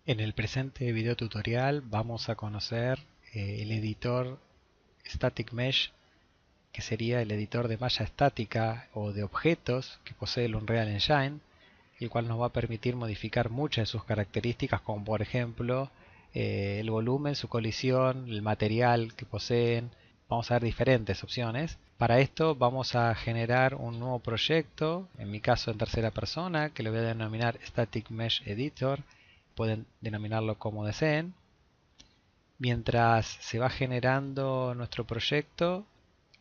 En el presente video tutorial vamos a conocer el editor Static Mesh, que sería el editor de malla estática o de objetos que posee el Unreal Engine, el cual nos va a permitir modificar muchas de sus características, como por ejemplo el volumen, su colisión, el material que poseen. Vamos a ver diferentes opciones. Para esto vamos a generar un nuevo proyecto, en mi caso en tercera persona, que lo voy a denominar Static Mesh Editor. Pueden denominarlo como deseen. Mientras se va generando nuestro proyecto,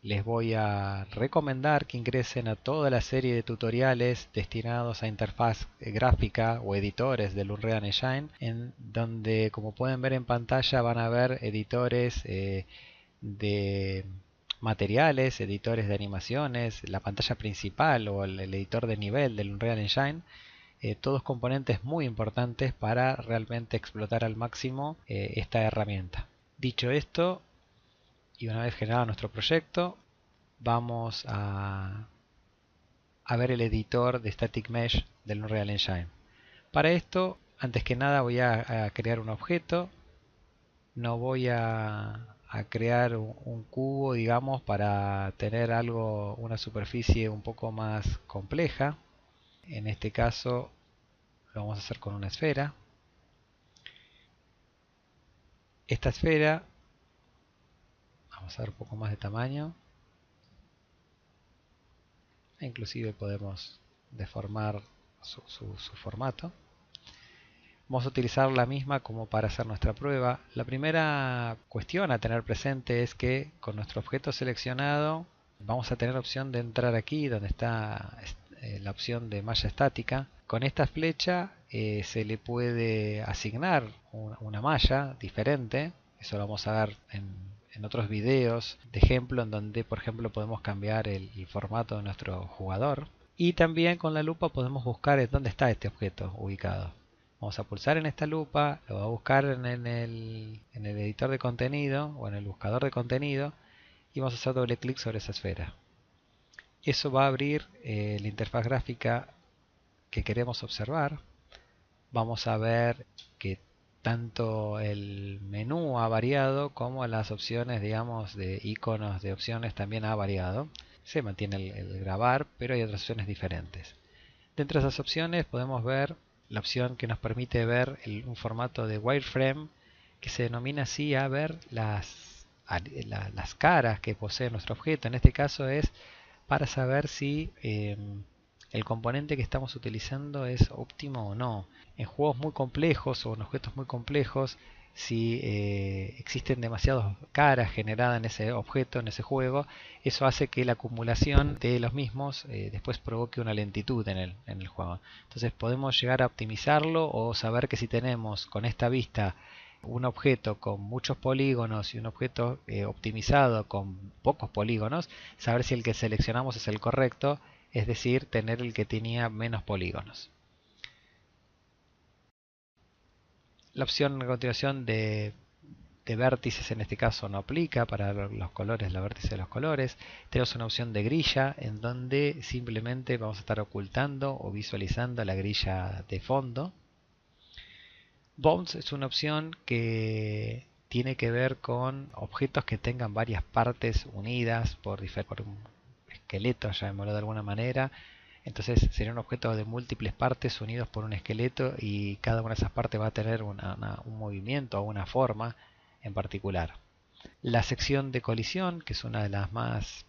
les voy a recomendar que ingresen a toda la serie de tutoriales destinados a interfaz gráfica o editores del Unreal Engine, en donde, como pueden ver en pantalla, van a ver editores de materiales, editores de animaciones, la pantalla principal o el editor de nivel del Unreal Engine. Todos componentes muy importantes para realmente explotar al máximo esta herramienta. Dicho esto, y una vez generado nuestro proyecto, vamos a ver el editor de Static Mesh del Unreal Engine. Para esto, antes que nada voy a crear un objeto. No voy a crear un cubo, digamos, para tener una superficie un poco más compleja. En este caso lo vamos a hacer con una esfera. Esta esfera, vamos a ver un poco más de tamaño. Inclusive podemos deformar su formato. Vamos a utilizar la misma como para hacer nuestra prueba. La primera cuestión a tener presente es que con nuestro objeto seleccionado vamos a tener opción de entrar aquí donde está la opción de malla estática. Con esta flecha se le puede asignar una malla diferente. Eso lo vamos a ver en otros videos de ejemplo, en donde por ejemplo podemos cambiar el formato de nuestro jugador. Y también con la lupa podemos buscar dónde está este objeto ubicado. Vamos a pulsar en esta lupa, lo va a buscar en el editor de contenido o en el buscador de contenido y vamos a hacer doble clic sobre esa esfera. Eso va a abrir la interfaz gráfica que queremos observar. Vamos a ver que tanto el menú ha variado como las opciones, digamos, de iconos de opciones también ha variado. Se mantiene el grabar, pero hay otras opciones diferentes. Dentro de esas opciones podemos ver la opción que nos permite ver un formato de wireframe, que se denomina así a ver las caras que posee nuestro objeto. En este caso es para saber si el componente que estamos utilizando es óptimo o no. En juegos muy complejos o en objetos muy complejos, si existen demasiadas caras generadas en ese objeto, en ese juego, eso hace que la acumulación de los mismos después provoque una lentitud en el juego. Entonces podemos llegar a optimizarlo o saber que si tenemos con esta vista un objeto con muchos polígonos y un objeto optimizado con pocos polígonos, saber si el que seleccionamos es el correcto, es decir, tener el que tenía menos polígonos. La opción a continuación de vértices en este caso no aplica para los colores, la vértice de los colores. Tenemos una opción de grilla en donde simplemente vamos a estar ocultando o visualizando la grilla de fondo. Bounds es una opción que tiene que ver con objetos que tengan varias partes unidas por un esqueleto, llamémoslo de alguna manera. Entonces sería un objeto de múltiples partes unidos por un esqueleto y cada una de esas partes va a tener un movimiento o una forma en particular. La sección de colisión, que es una de las más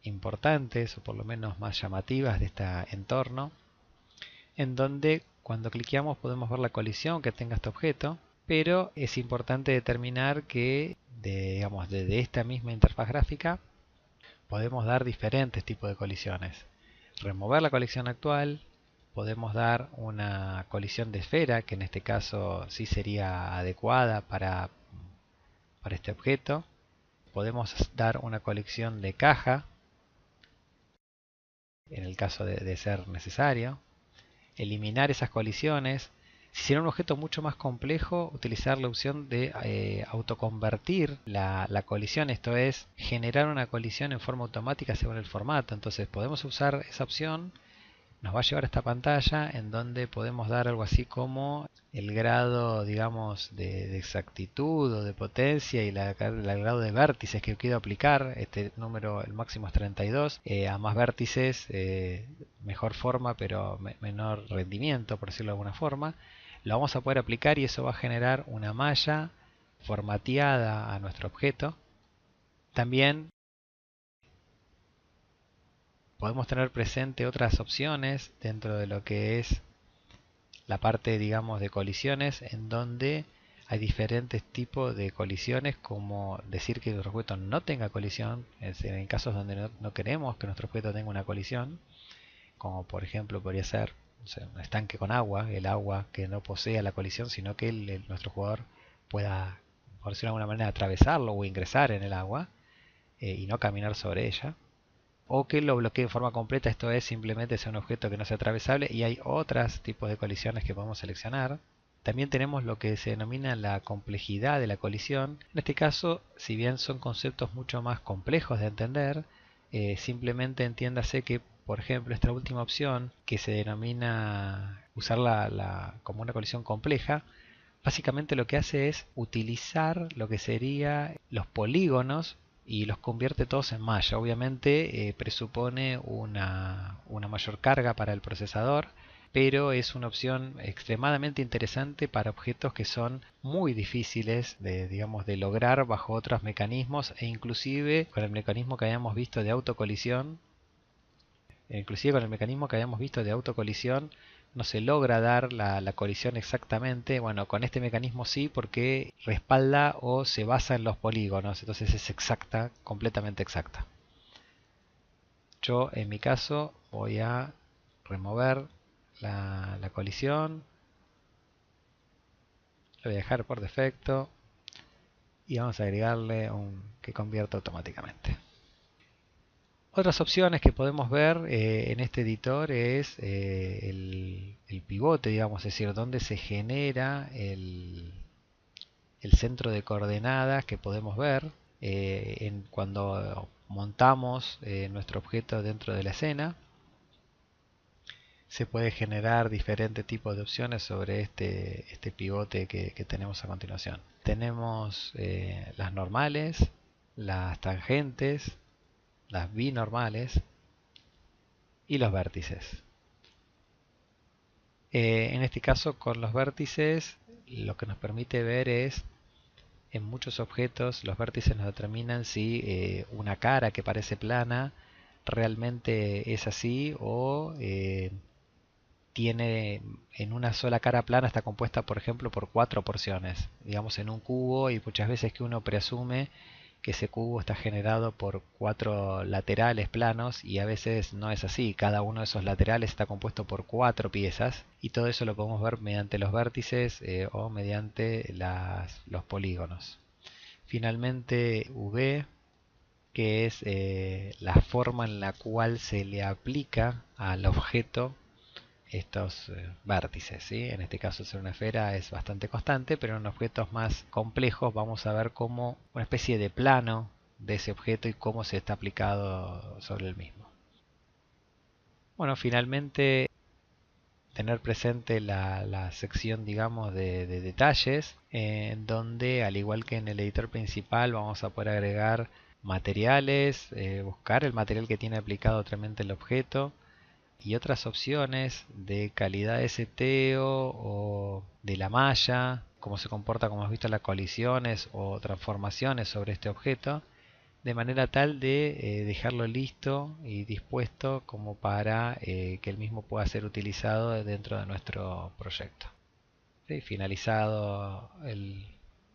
importantes o por lo menos más llamativas de este entorno, en donde cuando cliqueamos podemos ver la colisión que tenga este objeto, pero es importante determinar que desde esta misma interfaz gráfica podemos dar diferentes tipos de colisiones. Remover la colisión actual, podemos dar una colisión de esfera, que en este caso sí sería adecuada para este objeto. Podemos dar una colisión de caja, en el caso de ser necesario. Eliminar esas colisiones. Si será un objeto mucho más complejo, utilizar la opción de autoconvertir la colisión, esto es, generar una colisión en forma automática según el formato. Entonces podemos usar esa opción nos va a llevar a esta pantalla en donde podemos dar algo así como el grado, digamos, de exactitud o de potencia y el grado de vértices que quiero aplicar. Este número, el máximo es 32. A más vértices, mejor forma, pero menor rendimiento, por decirlo de alguna forma. Lo vamos a poder aplicar y eso va a generar una malla formateada a nuestro objeto. También podemos tener presente otras opciones dentro de lo que es la parte, digamos, de colisiones, en donde hay diferentes tipos de colisiones, como decir que nuestro objeto no tenga colisión, es decir, en casos donde no queremos que nuestro objeto tenga una colisión, como por ejemplo podría ser, o sea, un estanque con agua, el agua que no posea la colisión, sino que nuestro jugador pueda, por decirlo de alguna manera, atravesarlo o ingresar en el agua y no caminar sobre ella. O que lo bloquee en forma completa, esto es simplemente sea un objeto que no sea atravesable, y hay otros tipos de colisiones que podemos seleccionar. También tenemos lo que se denomina la complejidad de la colisión. En este caso, si bien son conceptos mucho más complejos de entender, simplemente entiéndase que, por ejemplo, esta última opción, que se denomina usarla como una colisión compleja, básicamente lo que hace es utilizar lo que serían los polígonos y los convierte todos en malla. Obviamente presupone una mayor carga para el procesador, pero es una opción extremadamente interesante para objetos que son muy difíciles de, digamos, de lograr bajo otros mecanismos, e inclusive con el mecanismo que habíamos visto de autocolisión. No se logra dar la colisión exactamente. Bueno, con este mecanismo sí, porque respalda o se basa en los polígonos, entonces es exacta, completamente exacta. Yo en mi caso voy a remover la colisión, lo voy a dejar por defecto y vamos a agregarle un que convierta automáticamente. Otras opciones que podemos ver en este editor es el pivote, digamos, es decir, donde se genera el centro de coordenadas que podemos ver cuando montamos nuestro objeto dentro de la escena. Se puede generar diferentes tipos de opciones sobre este pivote que tenemos a continuación. Tenemos las normales, las tangentes, las binormales y los vértices. En este caso, con los vértices, lo que nos permite ver es, en muchos objetos, los vértices nos determinan si una cara que parece plana realmente es así, o tiene en una sola cara plana, está compuesta, por ejemplo, por 4 porciones, digamos, en un cubo, y muchas veces que uno presume que ese cubo está generado por 4 laterales planos, y a veces no es así. Cada uno de esos laterales está compuesto por 4 piezas, y todo eso lo podemos ver mediante los vértices o mediante los polígonos. Finalmente, V, que es la forma en la cual se le aplica al objeto estos vértices, ¿sí? En este caso, ser una esfera es bastante constante, pero en objetos más complejos vamos a ver como una especie de plano de ese objeto y cómo se está aplicado sobre el mismo. Bueno, finalmente tener presente la sección, digamos, de detalles, en donde, al igual que en el editor principal, vamos a poder agregar materiales, buscar el material que tiene aplicado realmente el objeto, y otras opciones de calidad de seteo o de la malla, cómo se comporta, como hemos visto, las colisiones o transformaciones sobre este objeto, de manera tal de dejarlo listo y dispuesto como para que el mismo pueda ser utilizado dentro de nuestro proyecto. ¿Sí? Finalizado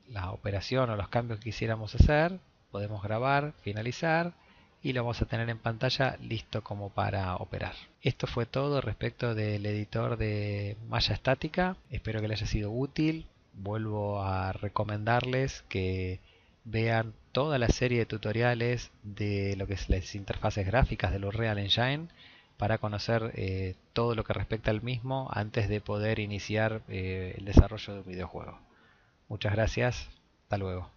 la operación o los cambios que quisiéramos hacer, podemos grabar, finalizar, y lo vamos a tener en pantalla listo como para operar. Esto fue todo respecto del editor de malla estática. Espero que les haya sido útil. Vuelvo a recomendarles que vean toda la serie de tutoriales de lo que es las interfaces gráficas del Unreal Engine, para conocer todo lo que respecta al mismo antes de poder iniciar el desarrollo de un videojuego. Muchas gracias. Hasta luego.